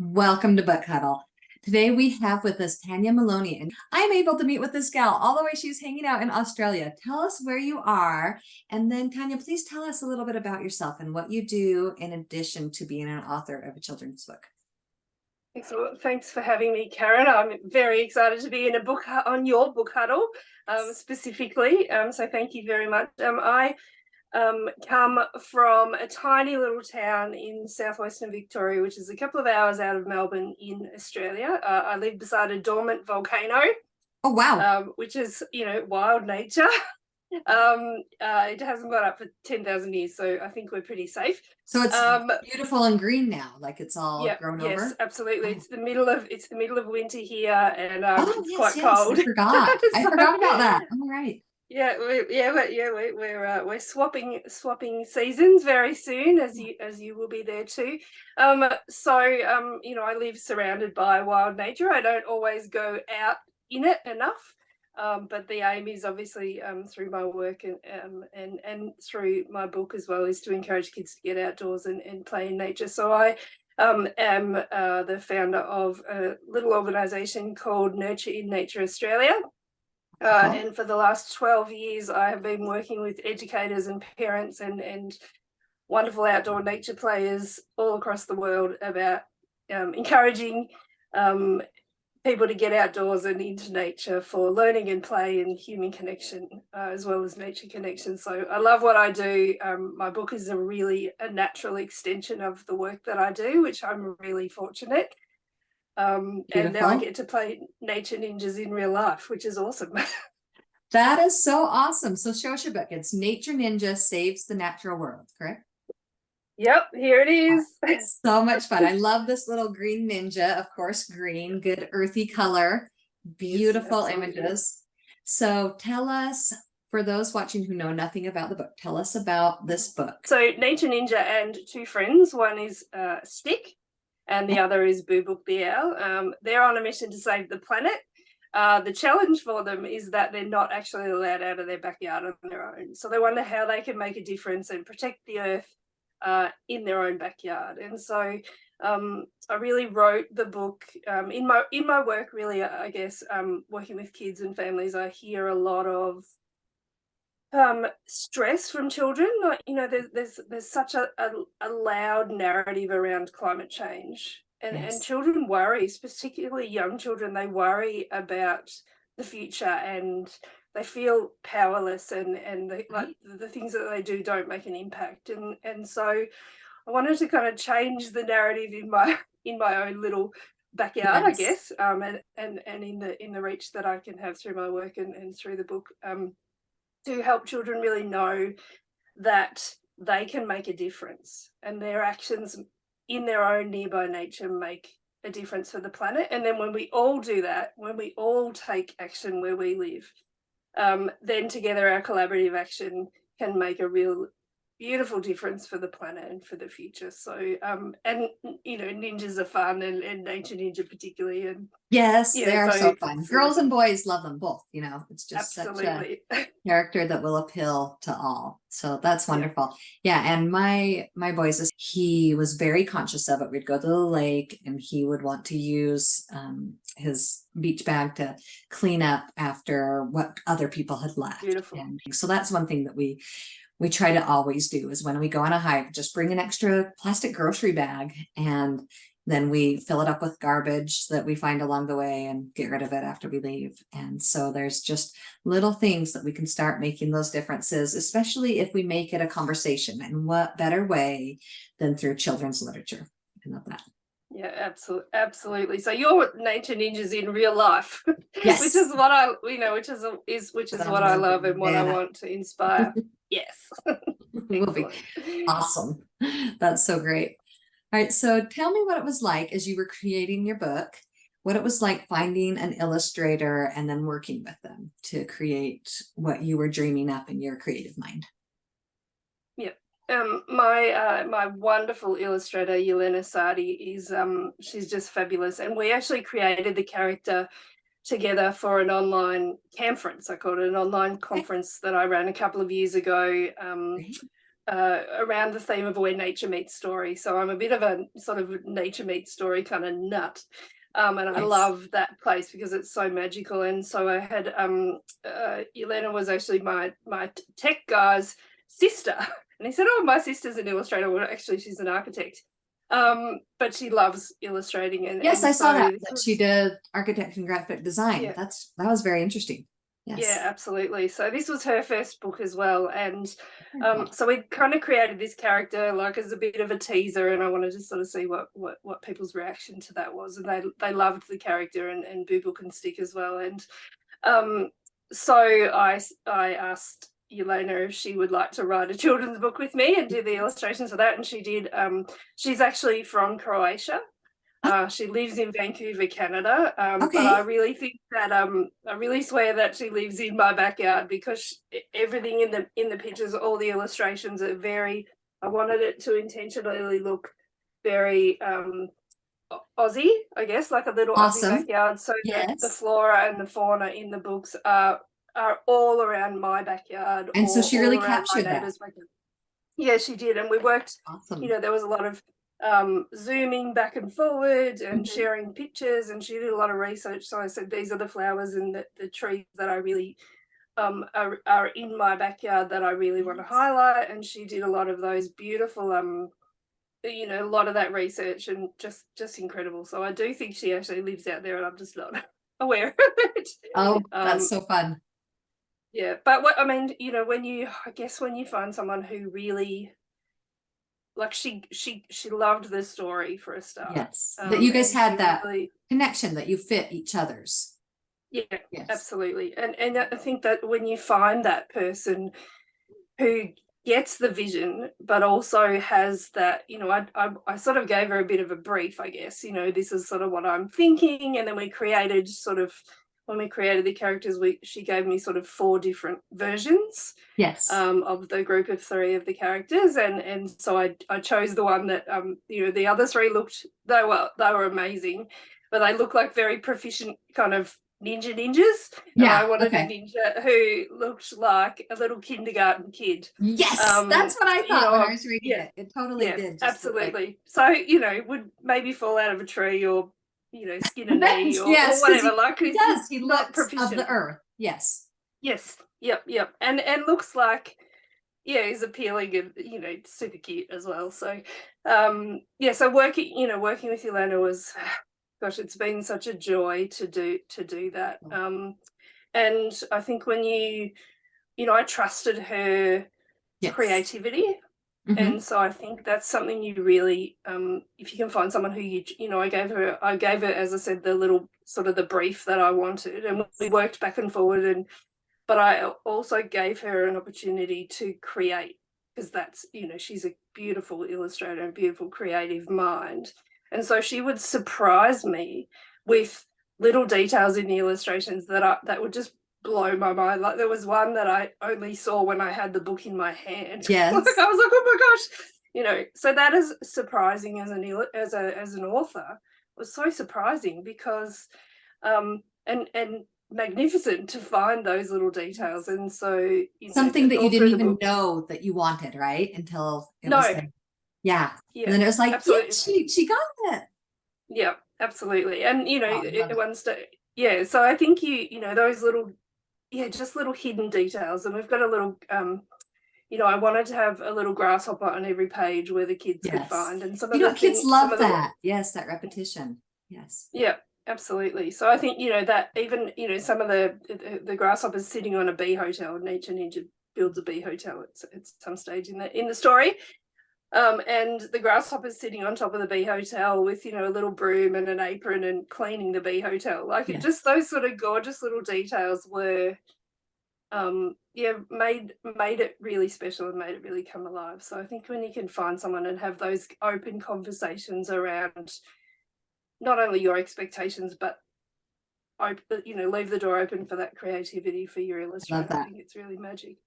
Welcome to Book Huddle. Today we have with us Tania Moloney, and I'm able to meet with this gal all the way. She's hanging out in Australia. Tell us where you are, and then Tania, please tell us a little bit about yourself and what you do in addition to being an author of a children's book. Excellent. Thanks for having me, Karen. I'm very excited to be in a book on your Book Huddle specifically. So thank you very much. I come from a tiny little town in southwestern Victoria, which is a couple of hours out of Melbourne in Australia. I live beside a dormant volcano. Oh, wow. Which is, wild nature. It hasn't gone up for 10,000 years, so I think we're pretty safe. So it's beautiful and green now, like it's all grown yes, over. absolutely. Oh. It's the middle of winter here, and Oh, it's yes, quite yes. cold. I forgot. So, I forgot about that. All right. We're swapping seasons very soon, as you will be there too. I live surrounded by wild nature. I don't always go out in it enough. But the aim is obviously through my work and through my book as well, is to encourage kids to get outdoors and play in nature. So I am the founder of a little organisation called Nurture in Nature Australia. And for the last 12 years, I have been working with educators and parents and wonderful outdoor nature players all across the world about encouraging people to get outdoors and into nature for learning and play and human connection, as well as nature connection. So I love what I do. My book is a natural extension of the work that I do, which I'm really fortunate. And now I get to play nature ninjas in real life, which is awesome. That is so awesome. So show us your book. It's Nature Ninja Saves the Natural World, correct? Yep, here it is. So much fun. I love this little green ninja, of course, green, good earthy color, beautiful Yes, images. So tell us, for those watching who know nothing about the book, tell us about this book. So Nature Ninja and two friends, one is Stick and the other is Boo Book the Owl. They're on a mission to save the planet. The challenge for them is that they're not actually allowed out of their backyard on their own. So they wonder how they can make a difference and protect the earth in their own backyard. And so I really wrote the book in my work, really, I guess, working with kids and families. I hear a lot of stress from children. Like, there's such a loud narrative around climate change. And children worry, particularly young children, they worry about the future and they feel powerless and the things that they do don't make an impact. And so I wanted to kind of change the narrative in my own little backyard, I guess, and in the reach that I can have through my work and through the book, to help children really know that they can make a difference and their actions in their own nearby nature make a difference for the planet. And then when we all do that, when we all take action where we live, then together our collaborative action can make a real beautiful difference for the planet and for the future. So ninjas are fun, and nature ninja particularly. And yes, they are so fun. Girls and boys love them both. It's just absolutely such a character that will appeal to all. So that's wonderful. Yeah, and my boys, he was very conscious of it. We'd go to the lake and he would want to use his beach bag to clean up after what other people had left. Beautiful. And so that's one thing that we try to always do, is when we go on a hike, just bring an extra plastic grocery bag, and then we fill it up with garbage that we find along the way and get rid of it after we leave. And so there's just little things that we can start making those differences, especially if we make it a conversation. And what better way than through children's literature? I love that. Yeah, absolutely. So you're nature ninjas in real life, yes, which is what I, which is what I love and what I want to inspire. Yes, will be awesome. That's so great. All right, so tell me what it was like as you were creating your book, what it was like finding an illustrator and then working with them to create what you were dreaming up in your creative mind. My wonderful illustrator Jelena Sardi is she's just fabulous, and we actually created the character together for an online conference. I called it an online conference that I ran a couple of years ago, around the theme of where nature meets story. So I'm a bit of a sort of nature meets story kind of nut. And I Yes. love that place because it's so magical. And so I had Jelena was actually my tech guy's sister, and he said, "Oh, my sister's an illustrator." Well, actually, she's an architect, but she loves illustrating. Yes, And I saw so that, this that was, she did architect and graphic design. yeah, That was very interesting. yeah, Yes. absolutely. So this was her first book as well, and Very cool. so we kind of created this character like as a bit of a teaser, and I wanted to sort of see what people's reaction to that was, and they loved the character, and Boo Book and Stick as well, and um, so I asked Jelena if she would like to write a children's book with me and do the illustrations for that, and she did. She's actually from Croatia. She lives in Vancouver, Canada, but I Okay. really think that I really swear that she lives in my backyard because everything in the pictures, all the illustrations are very. I wanted it to intentionally look very Aussie, I guess, like a little Aussie Awesome. backyard. So the Yes. flora and the fauna in the books are all around my backyard And so or she all really around my captured that. neighbour's backyard. Yeah, she did, and we worked. You Awesome. know, there was a lot of zooming back and forward and Mhm. sharing pictures, and she did a lot of research. So I said, these are the flowers and the trees that I really are in my backyard that I really want to Yes. highlight. And she did a lot of those beautiful a lot of that research, and just incredible. So I do think she actually lives out there, and I'm just not aware of it. Oh, that's Um, so fun. yeah, but what I mean, I guess when you find someone who really like she loved the story for a start, Yes. That you guys and she had that really, connection that you fit each other's. yeah, Yes. absolutely. And I think that when you find that person who gets the vision, but also has that, I sort of gave her a bit of a brief, I guess. This is sort of what I'm thinking, and then we created sort of when we created the characters, she gave me sort of 4 different versions Yes. of the group of 3 of the characters, and so I chose the one that the other 3 looked, they were amazing, but they look like very proficient kind of ninjas, and I Yeah. wanted a Okay. ninja who looked like a little kindergarten kid. Yes. That's what I thought when I was reading Yeah, it. It totally yeah, did just look like absolutely. So, would maybe fall out of a tree or, skin a knee or yes, because whatever, like he he's does. He not looks of the proficient. earth. Yes. Yes, yep, and looks like, yeah, he's appealing and, super cute as well. So, yeah, so working with Jelena was, gosh, it's been such a joy to do that. And I think when I trusted her Yes. creativity, Hmm. and so I think that's something you really, if you can find someone who I gave her, as I said, the little sort of the brief that I wanted, and we worked back and forward, but I also gave her an opportunity to create, because that's, she's a beautiful illustrator and beautiful creative mind. And so she would surprise me with little details in the illustrations that would just blow my mind. Like there was one that I only saw when I had the book in my hand. Like Yes. I was like, oh my gosh, so that is surprising as an author, was so surprising because and magnificent to find those little details. And so, Something that you all didn't through the even book. know that you wanted, right? Until it was No, there. Yeah. And yeah, then it was like, yeah, absolutely. she got it. Yeah, absolutely. And Oh, I love at it. one stage, yeah. So I think those little, yeah, just little hidden details. And we've got a little, I wanted to have a little grasshopper on every page where the kids could Yes. find. And some You of know, the kids things, some love of the that. Yes, that repetition. Yes. Yeah, absolutely. So I think, that even, some of the grasshoppers sitting on a bee hotel, Nature Ninja builds a bee hotel at some stage in the story. And the grasshopper's sitting on top of the bee hotel with, a little broom and an apron and cleaning the bee hotel. Like Yes. just those sort of gorgeous little details were, yeah, made it really special and made it really come alive. So I think when you can find someone and have those open conversations around not only your expectations, but leave the door open for that creativity for your Love illustrator. I that. think it's really magic.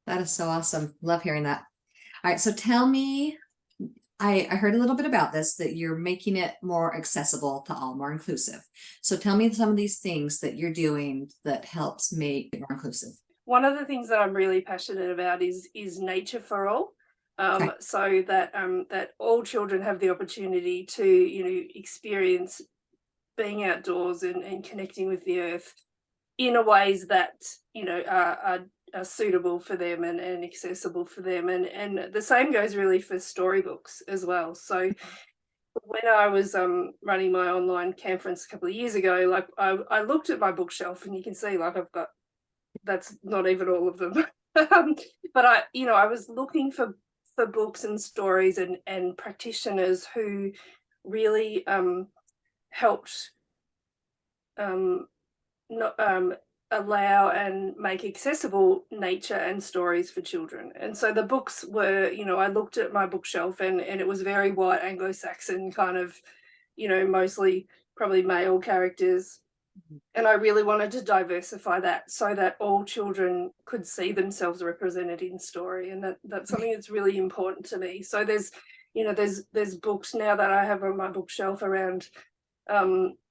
That is so awesome. Love hearing that. All right. So tell me, I heard a little bit about this, that you're making it more accessible to all, more inclusive. So tell me some of these things that you're doing that helps make it more inclusive. One of the things that I'm really passionate about is nature for all. so that that all children have the opportunity to, you know, experience being outdoors and connecting with the earth in a ways that, you know, are suitable for them and accessible for them. And the same goes really for storybooks as well. So when I was running my online conference a couple of years ago, like I looked at my bookshelf, and you can see, like, I've got, that's not even all of them. But I, you know, I was looking for books and stories and practitioners who really helped not allow and make accessible nature and stories for children. And so the books were, you know, I looked at my bookshelf, and it was very white Anglo-Saxon kind of, you know, mostly probably male characters. And I really wanted to diversify that so that all children could see themselves represented in story. And that's something that's really important to me. So there's, you know, there's books now that I have on my bookshelf around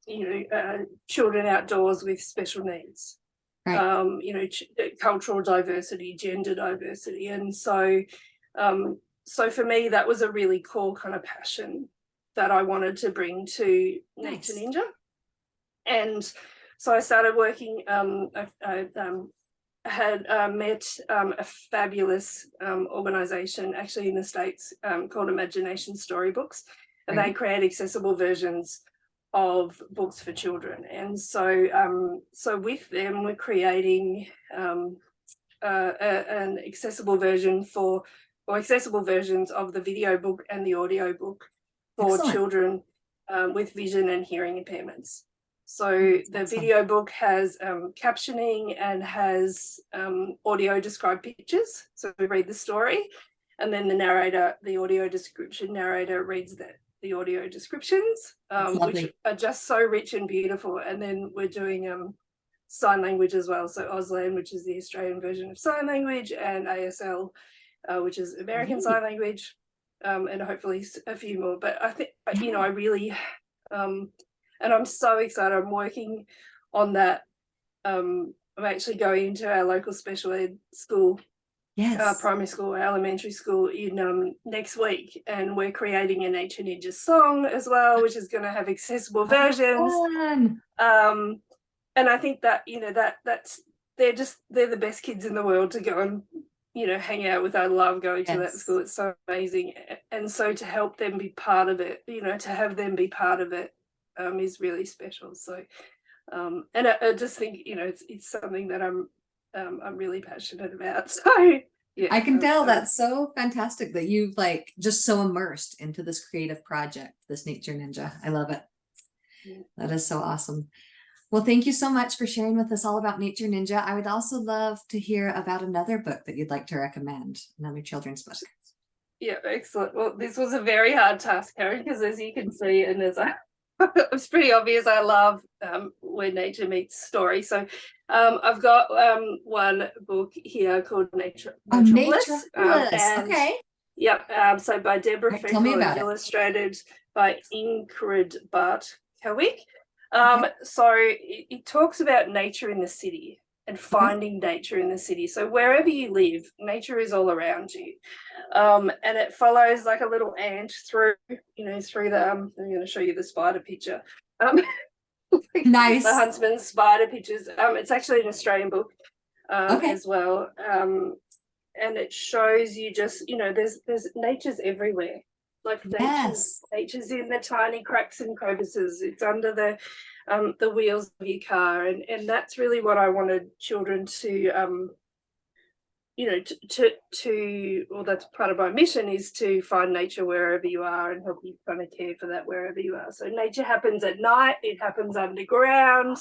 you know, children outdoors with special needs, Right. you know, cultural diversity, gender diversity. And so so for me, that was a really core kind of passion that I wanted to bring to Nature Nice. Ninja. And so I started working. I had met a fabulous organization actually in the States called Imagination Storybooks, and they Right. create accessible versions of books for children. And so so with them, we're creating an accessible version for, or accessible versions of the video book and the audio book for Excellent. children with vision and hearing impairments. So the Awesome. video book has captioning and has audio described pictures. So we read the story, and then the narrator, the audio description narrator, reads the audio descriptions, which are just so rich and beautiful. And then we're doing sign language as well. So Auslan, which is the Australian version of sign language, and ASL, which is American Sign Language, and hopefully a few more. But I think, you know, I really, and I'm so excited. I'm working on that. I'm actually going into our local special ed school, Yes. primary school, elementary school in next week, and we're creating a Nature Ninja song as well, which is going to have accessible versions. And I think that, you know, that's they're the best kids in the world to go and, you know, hang out with. I love going to that school. It's so amazing. And so to help them be part of it, you know, to have them be part of it is really special. So and I just think, you know, it's something that I'm really passionate about. So yeah, I can tell that's so fantastic that you've like just so immersed into this creative project, this Nature Ninja. I love it. That is so awesome. Well, thank you so much for sharing with us all about Nature Ninja. I would also love to hear about another book that you'd like to recommend, another children's book. Yeah, excellent. Well, this was a very hard task, Karen, because as you can see, and as it's pretty obvious, I love where nature meets story. So I've got one book here called Naturopolis. Okay. Yep. So by Deborah Tell me Feckle about and it. illustrated by Ingrid Bart Cowick. So it talks about nature in the city and finding nature in the city. So wherever you live, nature is all around you. And it follows like a little ant through, you know, through the, I'm going to show you the spider picture. Nice. The huntsman spider pictures. It's actually an Australian book as well. And it shows you just, you know, there's nature's everywhere. Like nature's in the tiny cracks and crevices. It's under the wheels of your car, and that's really what I wanted children to, you know, to well, that's part of my mission, is to find nature wherever you are and help you kind of care for that wherever you are. So nature happens at night. It happens underground.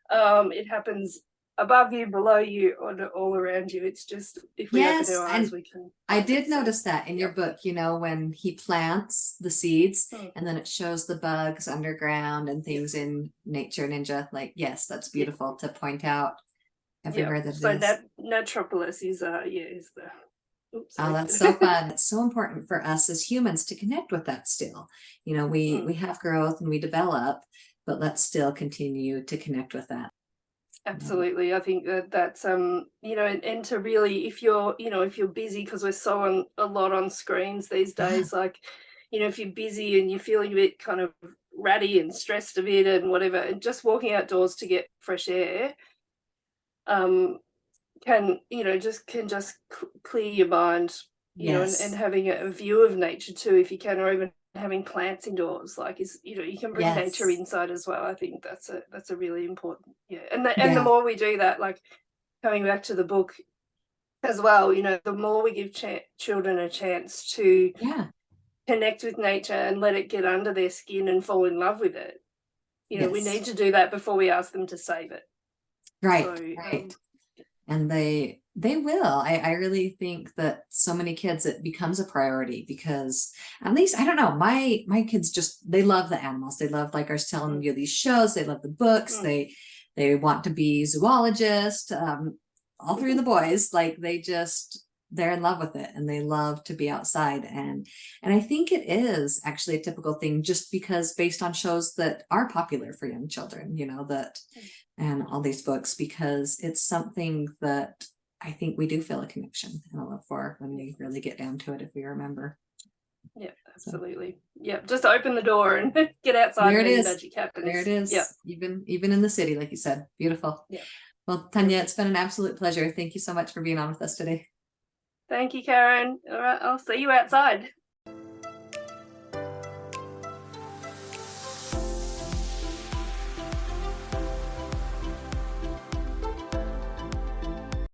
It happens above you, below you, or all around you. It's just, if we open our eyes, we can. I did notice that in your book, you know, when he plants the seeds and then it shows the bugs underground and things in Nature Ninja. Like, yes, that's beautiful to point out everywhere that so it is. Naturopolis is is the. Oops, oh, that's so fun. It's so important for us as humans to connect with that still. You know, we have growth and we develop, but let's still continue to connect with that. Absolutely. I think that's you know, and to really, if you're, you know, if you're busy, because we're so on a lot on screens these Yeah. days, like, you know, if you're busy and you're feeling a bit kind of ratty and stressed a bit and whatever, and just walking outdoors to get fresh air, um, can, you know, just clear your mind, you know, and Yes. having a view of nature too, if you can, or even having plants indoors, like, is, you know, you can bring nature Yes. inside as well. I think that's a really important, yeah. And the Yeah. more we do that, like, coming back to the book as well, you know, the more we give children a chance to Yeah. connect with nature and let it get under their skin and fall in love with it, you know, we Yes. need to do that before we ask them to save it. So Right. Right. And they will. I really think that so many kids, it becomes a priority because at least I don't know, my kids just they love the animals. They love, like I was telling mm, you, these shows. They love the books. mm. They want to be zoologists. All three of the boys, like they're in love with it and they love to be outside. And I think it is actually a typical thing just because based on shows that are popular for young children, you know, that and all these books, because it's something that I think we do feel a connection and a love for when we really get down to it, if we remember. Yeah, So absolutely. Yeah, just open the door and get outside, there it maybe is. nudge your cat, and There it it's, yeah, is. Even in the city, like you said. Beautiful. yeah, Well, Tanya, it's perfect. been an absolute pleasure. Thank you so much for being on with us today. Thank you, Karen. All right, I'll see you outside.